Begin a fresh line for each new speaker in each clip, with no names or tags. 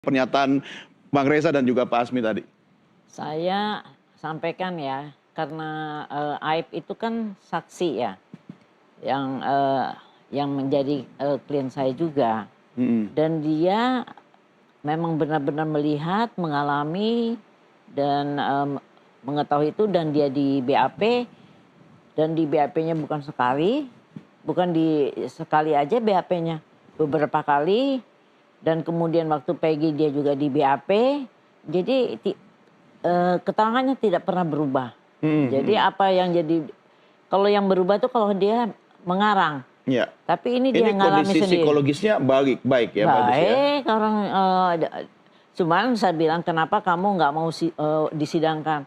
Pernyataan Bang Reza dan juga Pak Asmi tadi.
Saya sampaikan ya, karena Aib itu kan saksi ya, yang menjadi klien saya juga. Dan dia memang benar-benar melihat, mengalami, dan mengetahui itu, dan dia di BAP, dan di BAP-nya bukan sekali, bukan di sekali aja BAP-nya, beberapa kali. Dan kemudian waktu Peggy dia juga di BAP, jadi keterangannya tidak pernah berubah. Jadi apa yang jadi, kalau yang berubah itu kalau dia mengarang.
Ya.
Tapi ini dia ngalami sendiri.
Kondisi psikologisnya baik ya, bagus ya.
Baik, orang cuman saya bilang kenapa kamu nggak mau disidangkan?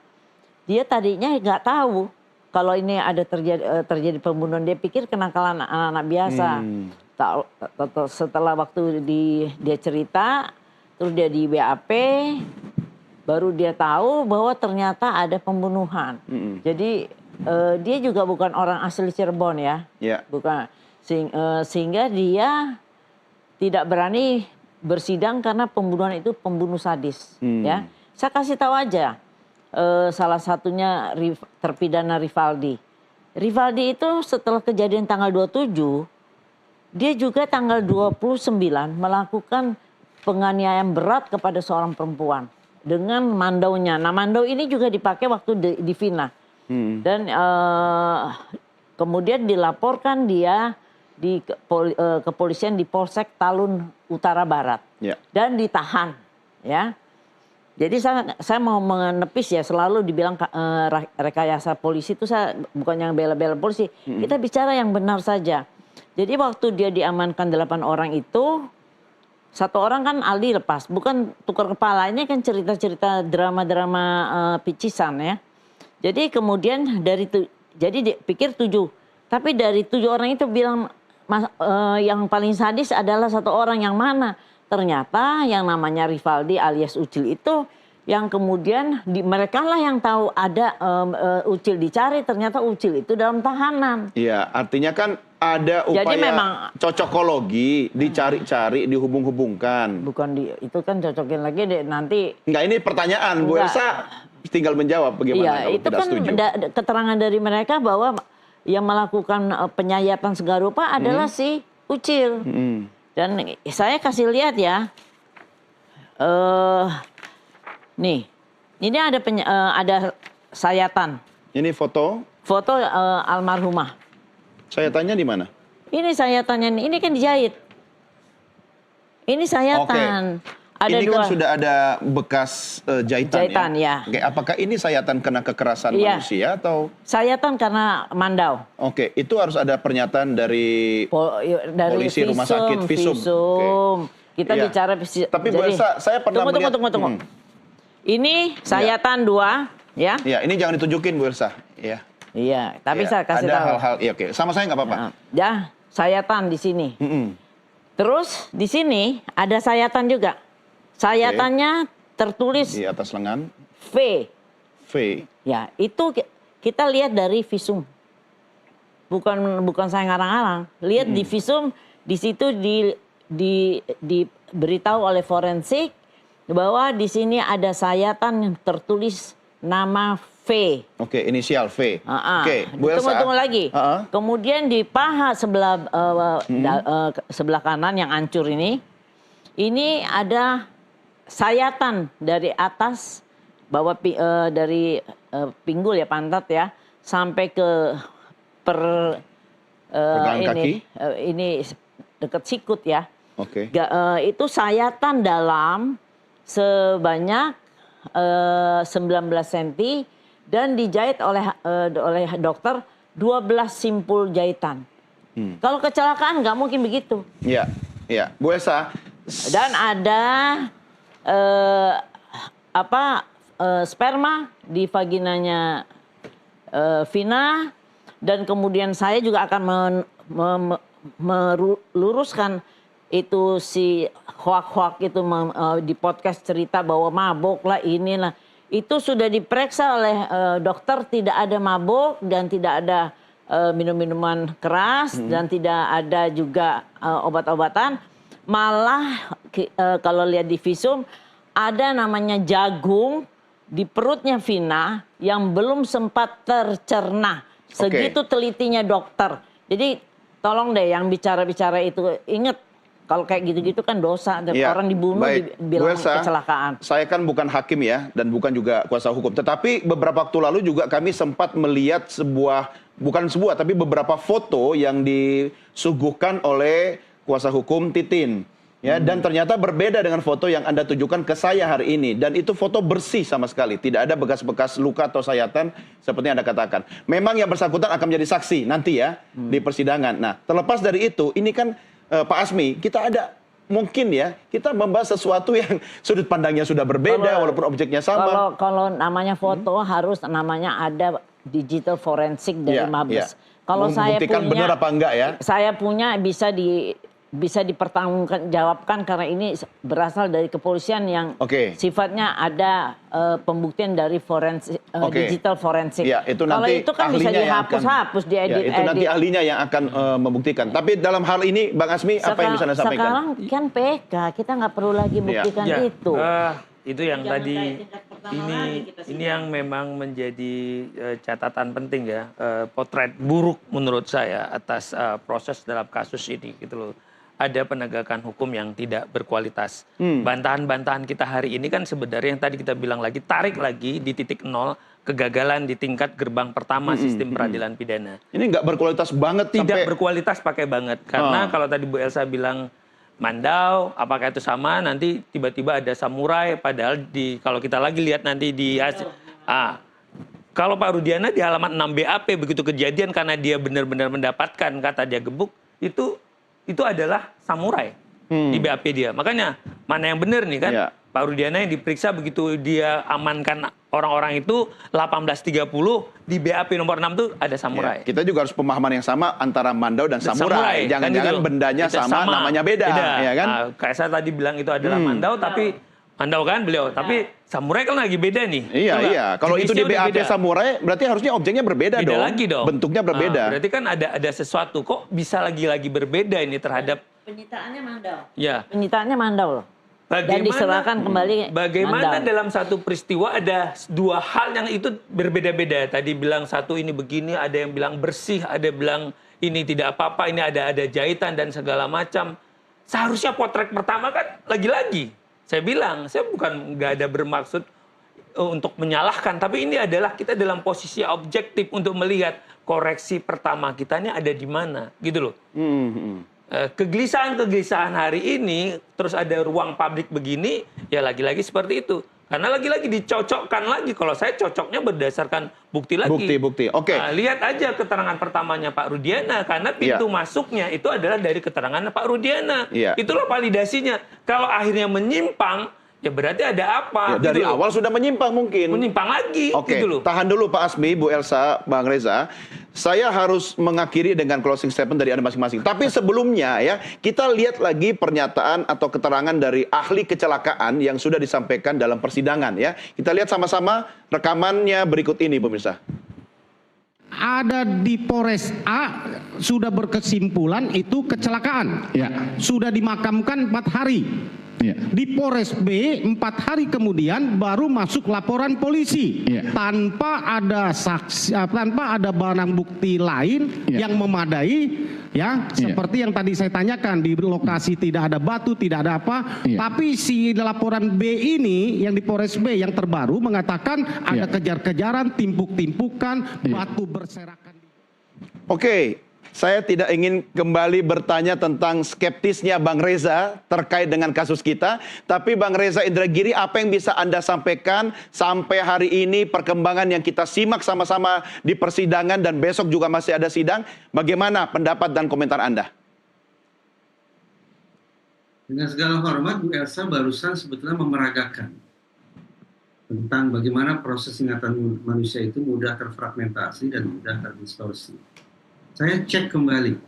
Dia tadinya nggak tahu kalau ini ada terjadi pembunuhan, dia pikir kenakalan anak-anak biasa. Setelah waktu dia cerita, terus dia di BAP, baru dia tahu bahwa ternyata ada pembunuhan. Jadi dia juga bukan orang asli Cirebon ya, bukan. Sehingga dia tidak berani bersidang karena pembunuhan itu pembunuh sadis. Ya, saya kasih tahu aja. Salah satunya terpidana Rivaldi. Rivaldi itu setelah kejadian tanggal 27, dia juga tanggal 29 melakukan penganiayaan berat kepada seorang perempuan dengan mandaunya. Nah, mandau ini juga dipakai waktu di Vina. Dan kemudian dilaporkan dia di kepolisian di Polsek Talun Utara Barat. Dan ditahan, ya. Jadi saya mau menepis ya, selalu dibilang rekayasa polisi itu, saya bukan yang bela-bela polisi. Kita bicara yang benar saja. Jadi waktu dia diamankan 8 orang itu, 1 orang kan Aldi lepas, bukan tukar kepala. Ini kan cerita-cerita drama-drama picisan ya. Jadi kemudian jadi dia pikir 7. Tapi dari 7 orang itu bilang yang paling sadis adalah 1 orang, yang mana? Ternyata yang namanya Rivaldi alias Ucil itu yang kemudian mereka lah yang tahu ada Ucil dicari, ternyata Ucil itu dalam tahanan. Iya,
artinya kan ada upaya jadi memang cocokologi, dicari-cari, dihubung-hubungkan.
Bukan itu kan cocokin lagi deh nanti.
Enggak, ini pertanyaan Bu Elsa tinggal menjawab bagaimana kalau
itu
tidak
kan
setuju.
Keterangan dari mereka bahwa yang melakukan penyayatan segala rupa adalah si Ucil. Dan saya kasih lihat ya, nih, ini ada sayatan.
Ini foto?
Foto almarhumah.
Sayatannya di mana?
Ini sayatannya, ini kan dijahit. Ini sayatan. Ada
ini
2.
Kan sudah ada bekas jahitan
ya.
Oke, apakah ini sayatan kena kekerasan manusia atau? Sayatan
karena mandau.
Oke, itu harus ada pernyataan dari polisi rumah sakit Visum.
Kita bicara
tapi Bu Elsa, saya pernah melihat.
Tunggu. Ini sayatan 2 ya.
Iya, ini jangan ditunjukin Bu Elsa.
Iya, tapi saya kasih tahu.
Ada hal-hal, oke. Sama saya nggak apa-apa.
Ya, sayatan di sini. Terus di sini ada sayatan juga. Sayatannya tertulis
di atas lengan
V.
Ya,
itu kita lihat dari visum. Bukan saya ngarang-ngarang. Lihat di visum, di situ diberitahu oleh forensik bahwa di sini ada sayatan yang tertulis nama V. Oke,
inisial V. Oke, Bu Elsa.
Tunggu lagi. Kemudian di paha sebelah kanan yang hancur ini ada sayatan dari atas bawah dari pinggul ya, pantat ya, sampai ke ini dekat sikut ya. Itu sayatan dalam sebanyak 19 cm dan dijahit oleh dokter 12 simpul jahitan. Kalau kecelakaan nggak mungkin begitu.
Iya, Bu Elsa.
Dan ada sperma di vaginanya Vina, dan kemudian saya juga akan meluruskan itu si hoak itu di podcast cerita bahwa mabok lah inilah. Itu sudah diperiksa oleh dokter, tidak ada mabok dan tidak ada minum-minuman keras dan tidak ada juga obat-obatan. Malah kalau lihat di visum ada namanya jagung di perutnya Vina yang belum sempat tercerna. Segitu telitinya dokter. Jadi tolong deh yang bicara-bicara itu ingat kalau kayak gitu-gitu kan dosa, orang dibunuh dibilang kecelakaan.
Saya kan bukan hakim ya dan bukan juga kuasa hukum. Tetapi beberapa waktu lalu juga kami sempat melihat tapi beberapa foto yang disuguhkan oleh kuasa hukum Titin. Ya, dan ternyata berbeda dengan foto yang Anda tunjukkan ke saya hari ini. Dan itu foto bersih sama sekali. Tidak ada bekas-bekas luka atau sayatan seperti yang Anda katakan. Memang yang bersangkutan akan menjadi saksi nanti ya di persidangan. Nah, terlepas dari itu, ini kan Pak Asmi, kita ada mungkin ya, kita membahas sesuatu yang sudut pandangnya sudah berbeda walaupun objeknya sama.
Kalau namanya foto harus namanya ada digital forensik dari Mabes. Kalau saya punya,
benar apa enggak ya?
Saya punya bisa dipertanggungjawabkan karena ini berasal dari kepolisian yang sifatnya ada pembuktian dari forensik, digital forensik.
Ya, itu
kalau
nanti
itu kan bisa dihapus-hapus, diedit.
Itu nanti ahlinya yang akan membuktikan. Tapi dalam hal ini, Bang Asmi, apa yang bisa Anda sampaikan?
Sekarang kan PK, kita nggak perlu lagi buktikan itu.
Itu yang tadi ini yang memang menjadi catatan penting ya, potret buruk menurut saya atas proses dalam kasus ini gitu loh. Ada penegakan hukum yang tidak berkualitas. Bantahan-bantahan kita hari ini kan sebenarnya yang tadi kita bilang lagi, tarik lagi di titik nol, kegagalan di tingkat gerbang pertama sistem peradilan pidana.
Ini nggak berkualitas banget.
Tidak berkualitas pakai banget. Karena kalau tadi Bu Elsa bilang Mandau, apakah itu sama? Nanti tiba-tiba ada samurai, padahal kalau kita lagi lihat nanti di kalau Pak Rudiana di halaman 6 BAP begitu kejadian karena dia benar-benar mendapatkan kata dia gebuk, itu adalah samurai di BAP dia. Makanya mana yang benar nih kan? Pak Rudiana yang diperiksa begitu dia amankan orang-orang itu 18.30 di BAP nomor 6 itu ada samurai.
Kita juga harus pemahaman yang sama antara Mandau dan samurai. Jangan-jangan bendanya sama, namanya beda. Ya kan?
Kayak saya tadi bilang itu adalah Mandau, tapi Mandau kan beliau. Tapi samurai kan lagi beda nih.
Iya. Kalau itu di BAP samurai, berarti harusnya objeknya berbeda dong.
Lagi dong.
Bentuknya berbeda.
Berarti kan ada sesuatu. Kok bisa lagi-lagi berbeda ini terhadap...
Penyitaannya Mandau.
Ya.
Penyitaannya Mandau loh. Dan diserahkan kembali
bagaimana Mandau. Dalam satu peristiwa ada dua hal yang itu berbeda-beda. Tadi bilang satu ini begini, ada yang bilang bersih, ada yang bilang ini tidak apa-apa, ini ada jahitan dan segala macam. Seharusnya potret pertama kan lagi-lagi. Saya bilang, saya bukan nggak ada bermaksud untuk menyalahkan, tapi ini adalah kita dalam posisi objektif untuk melihat koreksi pertama kita ini ada di mana, gitu loh. Kegelisahan hari ini, terus ada ruang publik begini, ya lagi-lagi seperti itu. Karena lagi-lagi dicocokkan lagi. Kalau saya cocoknya berdasarkan bukti lagi.
Bukti. Oke.
Nah, lihat aja keterangan pertamanya Pak Rudiana. Karena pintu masuknya itu adalah dari keterangan Pak Rudiana. Itulah validasinya. Kalau akhirnya menyimpang, ya berarti ada apa?
Dari awal sudah menyimpang mungkin.
Menyimpang lagi.
Oke,
gitu loh.
Tahan dulu Pak Asmi, Bu Elsa, Bang Reza. Saya harus mengakhiri dengan closing statement dari Anda masing-masing. Tapi sebelumnya ya, kita lihat lagi pernyataan atau keterangan dari ahli kecelakaan yang sudah disampaikan dalam persidangan ya. Kita lihat sama-sama rekamannya berikut ini pemirsa.
Ada di Polres A sudah berkesimpulan itu kecelakaan. Sudah dimakamkan 4 hari. Di Polres B 4 hari kemudian baru masuk laporan polisi tanpa ada saksi, tanpa ada barang bukti lain yang memadai seperti yang tadi saya tanyakan, di lokasi tidak ada batu, tidak ada apa, tapi si laporan B ini yang di Polres B yang terbaru mengatakan ada kejar-kejaran, timpuk-timpukan, batu berserakan.
Oke. Saya tidak ingin kembali bertanya tentang skeptisnya Bang Reza terkait dengan kasus kita. Tapi Bang Reza Indragiri, apa yang bisa Anda sampaikan sampai hari ini, perkembangan yang kita simak sama-sama di persidangan dan besok juga masih ada sidang. Bagaimana pendapat dan komentar Anda?
Dengan segala hormat, Bu Elsa barusan sebetulnya memeragakan tentang bagaimana proses ingatan manusia itu mudah terfragmentasi dan mudah terdistorsi. Saya cek kembali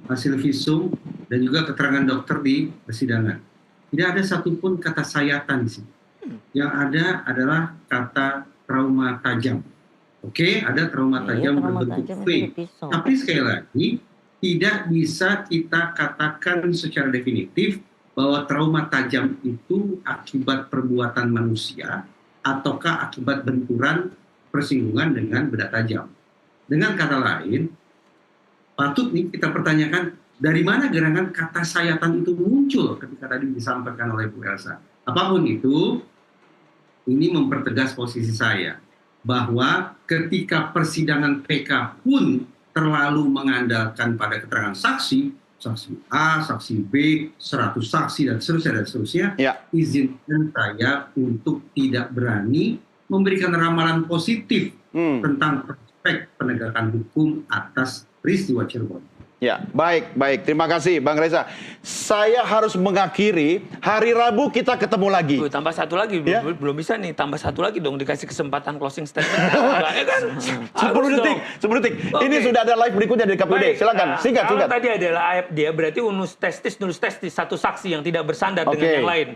hasil visum dan juga keterangan dokter di persidangan. Tidak ada satupun kata sayatan di sini. Yang ada adalah kata trauma tajam. Oke, ada trauma tajam berbentuk V. Tapi sekali lagi, tidak bisa kita katakan secara definitif bahwa trauma tajam itu akibat perbuatan manusia ataukah akibat benturan persinggungan dengan benda tajam. Dengan kata lain, patut nih kita pertanyakan dari mana gerangan kata sayatan itu muncul ketika tadi disampaikan oleh Bu Elsa. Apapun itu, ini mempertegas posisi saya bahwa ketika persidangan PK pun terlalu mengandalkan pada keterangan saksi, saksi A, saksi B, 100 saksi dan seterusnya, izinkan saya untuk tidak berani memberikan ramalan positif tentang prospek penegakan hukum atas peristiwa Cirebon.
Ya, baik. Terima kasih Bang Reza. Saya harus mengakhiri, hari Rabu kita ketemu lagi.
Tambah satu lagi,
ya?
belum bisa nih, tambah satu lagi dong, dikasih kesempatan closing statement. Ya kan?
10 detik. Okay. Ini sudah ada live berikutnya dari KPUD. Silakan, singkat.
Kalau tadi adalah AF dia, berarti nulus testis, satu saksi yang tidak bersandar dengan yang lain.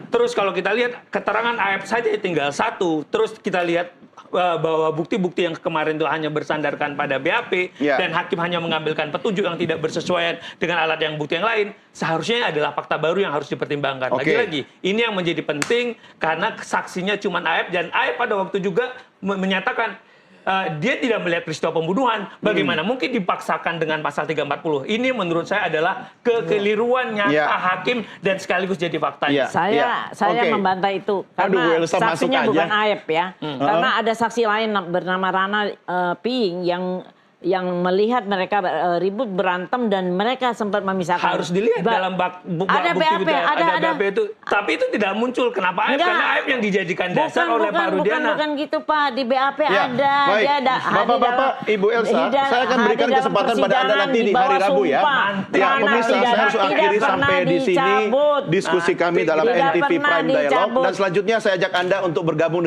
Terus kalau kita lihat keterangan AF saja tinggal satu, terus kita lihat bahwa bukti-bukti yang kemarin itu hanya bersandarkan pada BAP dan hakim hanya mengambilkan petunjuk yang tidak bersesuaian dengan alat yang bukti yang lain, seharusnya adalah fakta baru yang harus dipertimbangkan. Lagi-lagi, ini yang menjadi penting karena saksinya cuma AF dan AF pada waktu juga menyatakan dia tidak melihat peristiwa pembunuhan. Bagaimana mungkin dipaksakan dengan pasal 340? Ini menurut saya adalah kekeliruan nyata hakim dan sekaligus jadi faktanya.
Saya membantah itu karena saksinya bukan AF ya. Karena ada saksi lain bernama Rana Piing yang melihat mereka ribut berantem dan mereka sempat memisahkan.
Harus dilihat dalam bukti ada BAP itu. Tapi itu tidak muncul. Kenapa AF? Karena AF yang dijadikan dasar oleh Pak Rudiana.
Bukan gitu Pak. Di BAP ada.
Baik. Bapak-bapak, Ibu Elsa, saya akan berikan kesempatan pada Anda nanti di hari Rabu ya. Pemirsa, saya harus akhiri sampai di sini diskusi kami dalam NTV Prime Dialog. Dan selanjutnya saya ajak Anda untuk bergabung dengan